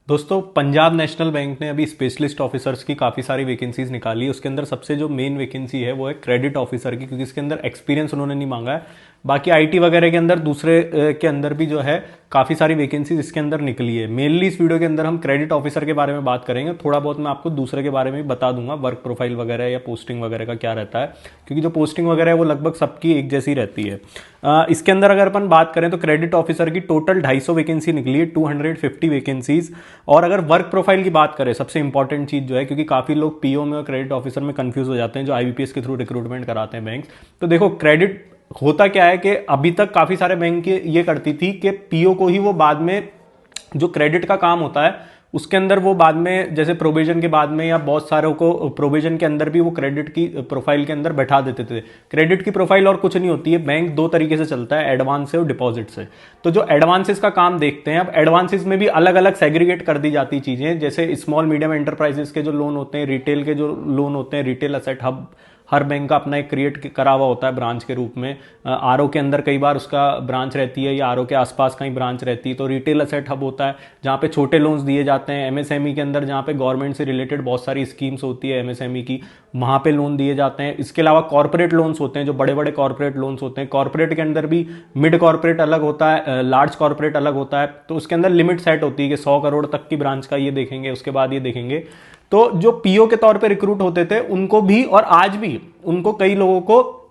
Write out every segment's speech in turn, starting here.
दोस्तों, Punjab national bank ने अभी स्पेशलिस्ट ऑफिसर्स की काफ़ी सारी वैकेंसीज निकाली। उसके अंदर सबसे जो मेन वैकेंसी है वो है क्रेडिट ऑफिसर की, क्योंकि इसके अंदर एक्सपीरियंस उन्होंने नहीं मांगा है। बाकी आईटी वगैरह के अंदर दूसरे के अंदर भी जो है काफ़ी सारी वैकेंसीज इसके अंदर निकली है। मेनली इस वीडियो के अंदर हम क्रेडिट ऑफिसर के बारे में बात करेंगे। थोड़ा बहुत मैं आपको दूसरे के बारे में भी बता दूंगा, वर्क प्रोफाइल वगैरह या पोस्टिंग वगैरह का क्या रहता है, क्योंकि जो पोस्टिंग वगैरह है वो लगभग सबकी एक जैसी रहती है। इसके अंदर अगर अपन बात करें तो क्रेडिट ऑफिसर की टोटल 250 वैकेंसी निकली है, 250 वैकेंसीज। और अगर वर्क प्रोफाइल की बात करें, सबसे इंपॉर्टेंट चीज जो है, क्योंकि काफी लोग पीओ में और क्रेडिट ऑफिसर में कंफ्यूज हो जाते हैं जो आईबीपीएस के थ्रू रिक्रूटमेंट कराते हैं बैंक। तो देखो, क्रेडिट होता क्या है कि अभी तक काफी सारे बैंक ये करती थी कि पीओ को ही वो बाद में जो क्रेडिट का काम होता है उसके अंदर वो बाद में, जैसे प्रोविजन के बाद में या बहुत सारों को प्रोविजन के अंदर भी वो क्रेडिट की प्रोफाइल के अंदर बैठा देते थे। क्रेडिट की प्रोफाइल और कुछ नहीं होती है, बैंक दो तरीके से चलता है, एडवांस से और डिपॉजिट से। तो जो एडवांसेस का काम देखते हैं, अब एडवांसेस में भी अलग अलग सेग्रीगेट कर दी जाती चीजें, जैसे स्मॉल मीडियम एंटरप्राइजेस के जो लोन होते हैं, रिटेल के जो लोन होते हैं, रिटेल असेट हब हर बैंक का अपना एक क्रिएट करा हुआ होता है ब्रांच के रूप में। आरओ के अंदर कई बार उसका ब्रांच रहती है या आरओ के आसपास कहीं ब्रांच रहती है। तो रिटेल असेट हब होता है जहाँ पे छोटे लोन्स दिए जाते हैं। एमएसएमई के अंदर जहाँ पे गवर्नमेंट से रिलेटेड बहुत सारी स्कीम्स होती है एमएसएमई की, वहाँ पे लोन दिए जाते हैं। इसके अलावा कॉर्पोरेट लोन्स होते हैं, जो बड़े बड़े कॉर्पोरेट लोन्स होते हैं। कॉर्पोरेट के अंदर भी मिड कॉर्पोरेट अलग होता है, लार्ज कॉर्पोरेट अलग होता है। तो उसके अंदर लिमिट सेट होती है कि 100 करोड़ तक की ब्रांच का ये देखेंगे, उसके बाद ये देखेंगे। तो जो पीओ के तौर पे रिक्रूट होते थे उनको भी, और आज भी उनको, कई लोगों को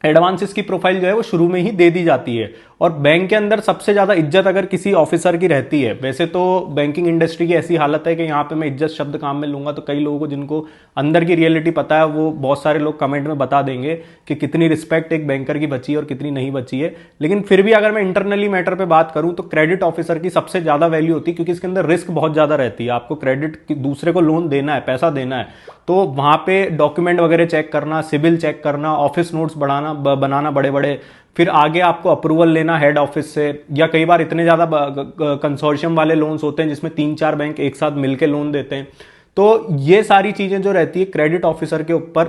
एडवांसेस की प्रोफाइल जो है वो शुरू में ही दे दी जाती है। और बैंक के अंदर सबसे ज्यादा इज्जत अगर किसी ऑफिसर की रहती है, वैसे तो बैंकिंग इंडस्ट्री की ऐसी हालत है कि यहाँ पे मैं इज्जत शब्द काम में लूंगा तो कई लोगों को, जिनको अंदर की रियलिटी पता है, वो बहुत सारे लोग कमेंट में बता देंगे कि कितनी रिस्पेक्ट एक बैंकर की बची है और कितनी नहीं बची है। लेकिन फिर भी अगर मैं इंटरनली मैटर पे बात करूं तो क्रेडिट ऑफिसर की सबसे ज्यादा वैल्यू होती है, क्योंकि इसके अंदर रिस्क बहुत ज्यादा रहती है। आपको क्रेडिट दूसरे को लोन देना है, पैसा देना है, तो वहां पे डॉक्यूमेंट वगैरह चेक करना, सिविल चेक करना, ऑफिस नोट्स बनाना बड़े बड़े, फिर आगे आपको अप्रूवल लेना हेड ऑफिस से। या कई बार इतने ज्यादा कंसोर्शियम वाले लोन्स होते हैं जिसमें 3-4 बैंक एक साथ मिलकर लोन देते हैं। तो ये सारी चीजें जो रहती है क्रेडिट ऑफिसर के ऊपर,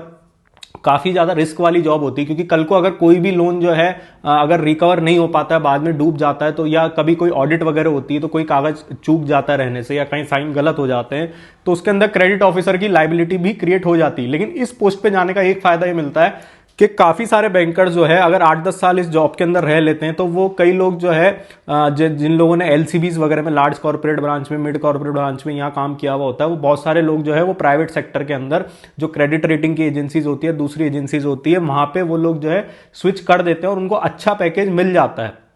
काफी ज्यादा रिस्क वाली जॉब होती है। क्योंकि कल को अगर कोई भी लोन जो है अगर रिकवर नहीं हो पाता है, बाद में डूब जाता है, तो या कभी कोई ऑडिट वगैरह होती है तो कोई कागज चूक जाता है रहने से, या कहीं साइन गलत हो जाते हैं, तो उसके अंदर क्रेडिट ऑफिसर की लाइबिलिटी भी क्रिएट हो जाती है। लेकिन इस पोस्ट पे जाने का एक फायदा ये मिलता है कि काफी सारे बैंकर्स जो है अगर 8-10 साल इस जॉब के अंदर रह लेते हैं, तो वो कई लोग जो है जिन लोगों ने एलसीबीज वगैरह में, लार्ज कॉर्पोरेट ब्रांच में, मिड कॉर्पोरेट ब्रांच में यहाँ काम किया हुआ होता है, वो बहुत सारे लोग जो है वो प्राइवेट सेक्टर के अंदर जो क्रेडिट रेटिंग की एजेंसीज होती है, दूसरी एजेंसीज होती है, वहां पे वो लोग जो है स्विच कर देते हैं और उनको अच्छा पैकेज मिल जाता है।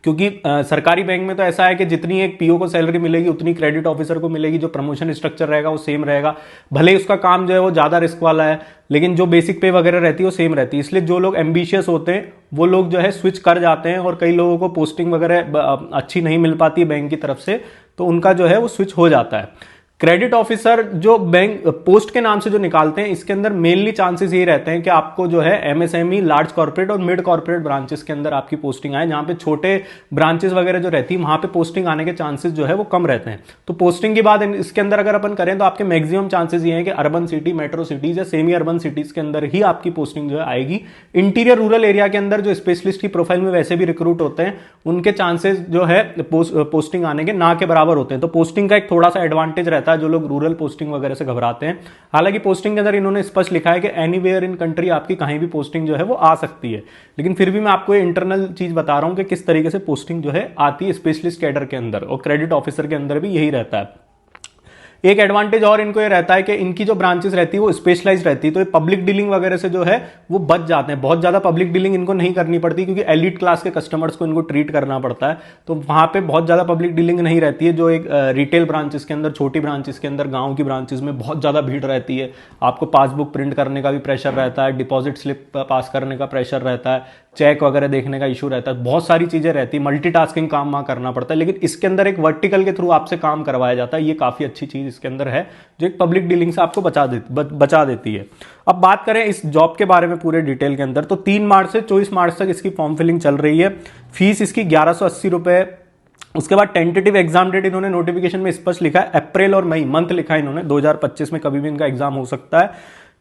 क्योंकि सरकारी बैंक में तो ऐसा है कि जितनी एक पीओ को सैलरी मिलेगी उतनी क्रेडिट ऑफिसर को मिलेगी। जो प्रमोशन स्ट्रक्चर रहेगा वो सेम रहेगा, भले ही उसका काम जो है वो ज्यादा रिस्क वाला है, लेकिन जो बेसिक पे वगैरह रहती है वो सेम रहती है। इसलिए जो लोग एम्बिशियस होते हैं वो लोग जो है स्विच कर जाते हैं, और कई लोगों को पोस्टिंग वगैरह अच्छी नहीं मिल पाती है बैंक की तरफ से, तो उनका जो है वो स्विच हो जाता है। क्रेडिट ऑफिसर जो बैंक पोस्ट के नाम से जो निकालते हैं, इसके अंदर मेनली चांसेस ये रहते हैं कि आपको जो है एमएसएमई, लार्ज कॉर्पोरेट और मिड कॉर्पोरेट ब्रांचेस के अंदर आपकी पोस्टिंग आए। जहां पे छोटे ब्रांचेस वगैरह जो रहती है वहां पे पोस्टिंग आने के चांसेस जो है वो कम रहते हैं। तो पोस्टिंग के बाद इसके अंदर अगर अपन करें तो आपके मैक्सिमम चांसेस ये हैं कि अर्बन सिटी, मेट्रो सिटीज या सेमी अर्बन सिटीज के अंदर ही आपकी पोस्टिंग जो है आएगी। इंटीरियर रूरल एरिया के अंदर जो स्पेशलिस्ट की प्रोफाइल में वैसे भी रिक्रूट होते हैं, उनके चांसेस जो है पोस्टिंग आने के ना के बराबर होते हैं। तो पोस्टिंग का एक थोड़ा सा एडवांटेज रहता है जो लोग रूरल पोस्टिंग वगैरह से घबराते हैं। हालांकि पोस्टिंग के अंदर इन्होंने स्पष्ट लिखा है कि एनीवेयर इन कंट्री आपकी कहीं भी पोस्टिंग जो है वो आ सकती है। लेकिन फिर भी मैं आपको ये इंटरनल चीज बता रहा हूं कि किस तरीके से पोस्टिंग जो है आती है स्पेशलिस्ट कैडर के अंदर, और क्रेडिट ऑफिसर के अंदर भी यही रहता है। एक एडवांटेज और इनको ये रहता है कि इनकी जो ब्रांचेस रहती है वो स्पेशलाइज रहती है, तो ये पब्लिक डीलिंग वगैरह से जो है वो बच जाते हैं। बहुत ज्यादा पब्लिक डीलिंग इनको नहीं करनी पड़ती, क्योंकि एलिट क्लास के कस्टमर्स को इनको ट्रीट करना पड़ता है, तो वहां पे बहुत ज्यादा पब्लिक डीलिंग नहीं रहती है। जो एक रिटेल ब्रांचेस के अंदर, छोटी ब्रांचेस के अंदर, गाँव की ब्रांचेस में बहुत ज्यादा भीड़ रहती है। आपको पासबुक प्रिंट करने का भी प्रेशर रहता है, डिपॉजिट स्लिप पास करने का प्रेशर रहता है, चेक वगैरह देखने का इशू रहता है, बहुत सारी चीजें रहती है, मल्टीटास्किंग काम वहां करना पड़ता है। लेकिन इसके अंदर एक वर्टिकल के थ्रू आपसे काम करवाया जाता है, ये काफी अच्छी चीज इसके अंदर है जो एक पब्लिक डीलिंग से आपको बचा देती है। अब बात करें इस जॉब के बारे में पूरे डिटेल के अंदर, तो 3 मार्च से 24 मार्च तक इसकी फॉर्म फिलिंग चल रही है। फीस इसकी 1180 रुपए। उसके बाद टेंटेटिव एग्जाम डेट इन्होंने नोटिफिकेशन में स्पष्ट लिखा है अप्रैल और मई, मंथ लिखा है इन्होंने, 2025 में कभी भी इनका एग्जाम हो सकता है।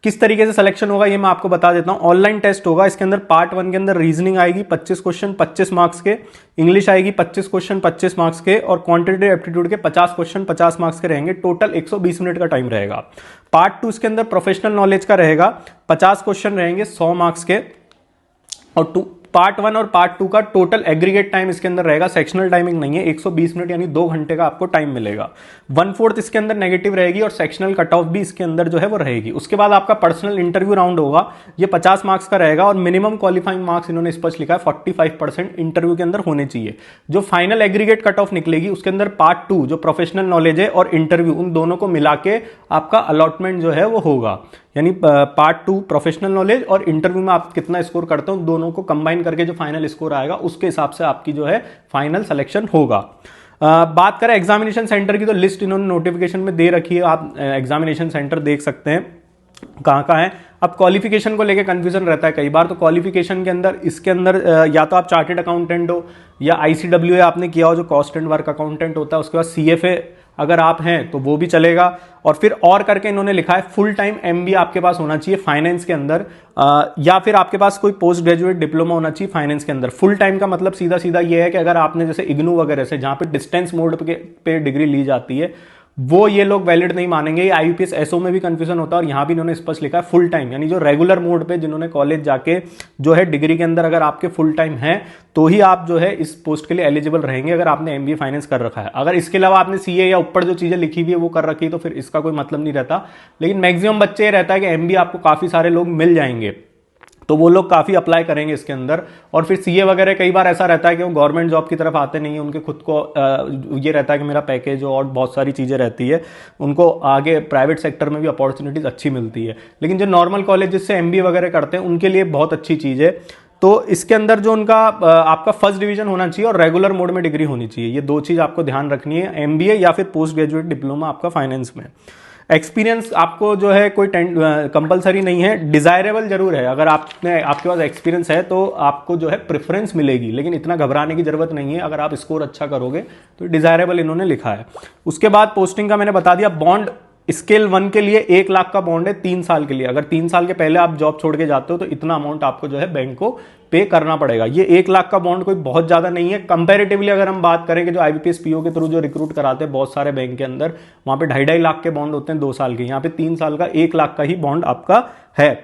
किस तरीके से सिलेक्शन होगा ये मैं आपको बता देता हूं। ऑनलाइन टेस्ट होगा, इसके अंदर पार्ट 1 के अंदर रीजनिंग आएगी 25 क्वेश्चन 25 मार्क्स के, इंग्लिश आएगी 25 क्वेश्चन 25 मार्क्स के, और क्वांटिटेटिव एप्टीट्यूड के 50 क्वेश्चन 50 मार्क्स के रहेंगे। टोटल 120 मिनट का टाइम रहेगा। पार्ट 2 इसके अंदर प्रोफेशनल नॉलेज का रहेगा, 50 क्वेश्चन रहेंगे 100 मार्क्स के, और पार्ट 1 और पार्ट 2 का टोटल एग्रीगेट टाइम इसके अंदर रहेगा, सेक्शनल टाइमिंग नहीं है, 120 मिनट यानी 2 घंटे का आपको टाइम मिलेगा। 1/4 इसके अंदर नेगेटिव रहेगी और सेक्शनल कट ऑफ भी इसके अंदर जो है वो रहेगी। उसके बाद आपका पर्सनल इंटरव्यू राउंड होगा, ये 50 मार्क्स का रहेगा, और मिनिमम क्वालिफाइंग मार्क्स इन्होंने स्पष्ट लिखा है 45% इंटरव्यू के अंदर होने चाहिए। जो फाइनल एग्रीगेट कट ऑफ निकलेगी उसके अंदर पार्ट 2 जो प्रोफेशनल नॉलेज है और इंटरव्यू, उन दोनों को मिला के आपका अलॉटमेंट जो है वो होगा। यानी पार्ट 2 प्रोफेशनल नॉलेज और इंटरव्यू में आप कितना स्कोर करते हो, दोनों को कंबाइन करके जो फाइनल स्कोर आएगा उसके हिसाब से आपकी जो है फाइनल सिलेक्शन होगा। बात करें एग्जामिनेशन सेंटर की, तो लिस्ट इन्होंने नोटिफिकेशन में दे रखी है, आप एग्जामिनेशन सेंटर देख सकते हैं कहाँ कहाँ है। अब क्वालिफिकेशन को लेके कंफ्यूजन रहता है कई बार, तो क्वालिफिकेशन के अंदर इसके अंदर या तो आप चार्टेड अकाउंटेंट हो या ICWA आपने किया हो जो कॉस्ट एंड वर्क अकाउंटेंट होता है, उसके बाद CFA अगर आप हैं तो वो भी चलेगा, और फिर और करके इन्होंने लिखा है फुल टाइम MBA आपके पास होना चाहिए फाइनेंस के अंदर, या फिर आपके पास कोई पोस्ट ग्रेजुएट डिप्लोमा होना चाहिए फाइनेंस के अंदर। फुल टाइम का मतलब सीधा सीधा ये है कि अगर आपने जैसे इग्नू वगैरह से जहां पे डिस्टेंस मोड पे डिग्री ली जाती है वो ये लोग वैलिड नहीं मानेंगे। ये IUPAC SO में भी कंफ्यूजन होता है, और यहां भी इन्होंने स्पष्ट लिखा है फुल टाइम, यानी जो रेगुलर मोड पे जिन्होंने कॉलेज जाके जो है डिग्री के अंदर अगर आपके फुल टाइम है तो ही आप जो है इस पोस्ट के लिए एलिजिबल रहेंगे अगर आपने MBA फाइनेंस कर रखा है। अगर इसके अलावा आपने CA या ऊपर जो चीजें लिखी हुई है वो कर रखी है तो फिर इसका कोई मतलब नहीं रहता। लेकिन मैक्सिमम बच्चे ये रहता है कि MBA आपको काफी सारे लोग मिल जाएंगे, तो वो लोग काफी अप्लाई करेंगे इसके अंदर। और फिर CA वगैरह कई बार ऐसा रहता है कि वो गवर्नमेंट जॉब की तरफ आते नहीं है, उनके खुद को ये रहता है कि मेरा पैकेज हो और बहुत सारी चीजें रहती है, उनको आगे प्राइवेट सेक्टर में भी अपॉर्चुनिटीज अच्छी मिलती है। लेकिन जो नॉर्मल कॉलेज जिससे MBA वगैरह करते हैं उनके लिए बहुत अच्छी चीज है। तो इसके अंदर जो उनका आपका फर्स्ट डिवीजन होना चाहिए और रेगुलर मोड में डिग्री होनी चाहिए, ये 2 चीज आपको ध्यान रखनी है, MBA या फिर पोस्ट ग्रेजुएट डिप्लोमा आपका फाइनेंस में। एक्सपीरियंस आपको जो है कोई कंपलसरी नहीं है, डिजायरेबल जरूर है। अगर आपके पास एक्सपीरियंस है तो आपको जो है प्रेफरेंस मिलेगी, लेकिन इतना घबराने की जरूरत नहीं है। अगर आप स्कोर अच्छा करोगे तो डिजायरेबल इन्होंने लिखा है। उसके बाद पोस्टिंग का मैंने बता दिया। बॉन्ड स्केल 1 के लिए 1 लाख का बॉन्ड है 3 साल के लिए। अगर 3 साल के पहले आप जॉब छोड़ के जाते हो तो इतना अमाउंट आपको जो है बैंक को पे करना पड़ेगा। ये 1 लाख का बॉन्ड कोई बहुत ज्यादा नहीं है कंपैरेटिवली। अगर हम बात करें कि जो IBPS PO के थ्रू जो रिक्रूट कराते हैं बहुत सारे बैंक के अंदर, वहां पे 2.5 लाख के बॉन्ड होते हैं 2 साल के, यहाँ पे 3 साल का 1 लाख का ही बॉन्ड आपका है।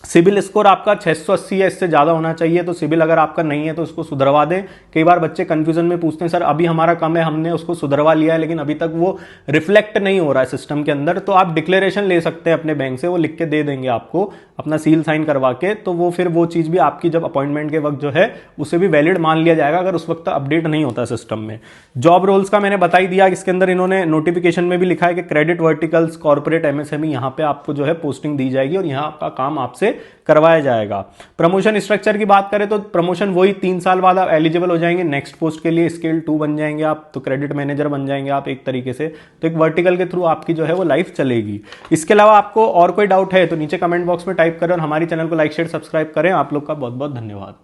सिबिल स्कोर आपका 680 या इससे ज्यादा होना चाहिए। तो सिबिल अगर आपका नहीं है तो उसको सुधरवा दें। कई बार बच्चे कंफ्यूजन में पूछते हैं सर अभी हमारा कम है, हमने उसको सुधरवा लिया है लेकिन अभी तक वो रिफ्लेक्ट नहीं हो रहा है सिस्टम के अंदर, तो आप डिक्लेरेशन ले सकते हैं अपने बैंक से, वो लिख के दे देंगे आपको अपना सील साइन करवा के। तो वो फिर वो चीज भी आपकी जब अपॉइंटमेंट के वक्त जो है उसे भी वैलिड मान लिया जाएगा अगर उस वक्त अपडेट नहीं होता सिस्टम में। जॉब रोल्स का मैंने बता ही दिया। इसके अंदर इन्होंने नोटिफिकेशन में भी लिखा है कि क्रेडिट वर्टिकल्स, कॉर्पोरेट, MSME यहाँ पे आपको जो है पोस्टिंग दी जाएगी और यहाँ का काम आपसे करवाया जाएगा। प्रमोशन स्ट्रक्चर की बात करें तो प्रमोशन वही 3 साल बाद आप एलिजिबल हो जाएंगे नेक्स्ट पोस्ट के लिए, स्केल 2 बन जाएंगे आप, तो क्रेडिट मैनेजर बन जाएंगे आप एक तरीके से। तो एक वर्टिकल के थ्रू आपकी जो है वो लाइफ चलेगी। इसके अलावा आपको और कोई डाउट है तो नीचे कमेंट बॉक्स में टाइप करें और हमारी चैनल को लाइक शेयर सब्सक्राइब करें। आप लोग का बहुत बहुत धन्यवाद।